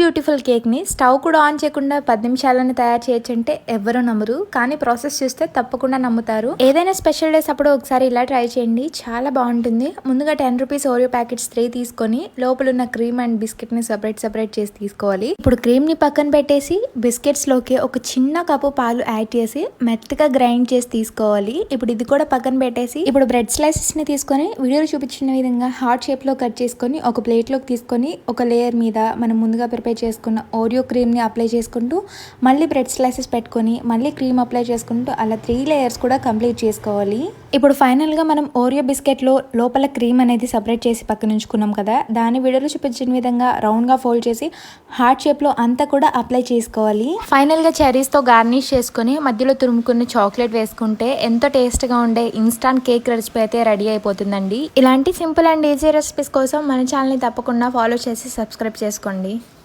Beautiful కేక్ని stove కూడా on చేయకుండా 10 నిమిషాలను తయారు చేయొచ్చంటే ఎవ్వరూ నమ్మరు, కానీ ప్రాసెస్ చూస్తే తప్పకుండా నమ్ముతారు. ఏదైనా స్పెషల్ డేస్ అప్పుడు ఒకసారి ఇలా ట్రై చేయండి, చాలా బాగుంటుంది. ముందుగా 10 రూపీస్ ఓరియో ప్యాకెట్స్ 3 తీసుకొని లోపల ఉన్న క్రీమ్ అండ్ బిస్కెట్ ని సెపరేట్ చేసి తీసుకోవాలి. ఇప్పుడు క్రీమ్ ని పక్కన పెట్టేసి బిస్కెట్స్ లోకి ఒక చిన్న కప్పు పాలు యాడ్ చేసి మెత్తగా గ్రైండ్ చేసి తీసుకోవాలి. ఇప్పుడు ఇది కూడా పక్కన పెట్టేసి ఇప్పుడు బ్రెడ్ స్లైసెస్ ని తీసుకొని వీడియోలో చూపించిన విధంగా హార్ట్ షేప్ లో కట్ చేసుకొని ఒక ప్లేట్ లోకి తీసుకొని ఒక లేయర్ మీద మనం ముందుగా ప్రిపేర్ చేసుకున్న ఓరియో క్రీమ్ ని అప్లై చేసుకుంటూ మళ్ళీ బ్రెడ్ స్లైసెస్ పెట్టుకొని మళ్ళీ క్రీమ్ అప్లై చేసుకుంటూ అలా 3 లేయర్స్ కూడా కంప్లీట్ చేసుకోవాలి. ఇప్పుడు ఫైనల్ గా మనం ఓరియో బిస్కెట్ లో లోపల క్రీమ్ అనేది సెపరేట్ చేసి పక్కన ఉంచుకున్నాం కదా, దాన్ని వీడియోలో చూపించిన విధంగా రౌండ్ గా ఫోల్డ్ చేసి హార్ట్ షేప్ లో అంతా కూడా అప్లై చేసుకోవాలి. ఫైనల్ గా చెరీస్ తో గార్నిష్ చేసుకుని మధ్యలో తురుముకున్న చాక్లెట్ వేసుకుంటే ఎంతో టేస్ట్ గా ఉండే ఇన్స్టాంట్ కేక్ రెసిపీ అయితే రెడీ అయిపోతుందండి. ఇలాంటి సింపుల్ అండ్ ఈజీ రెసిపీస్ కోసం మన ఛానల్ ని తప్పకుండా ఫాలో చేసి సబ్స్క్రైబ్ చేసుకోండి.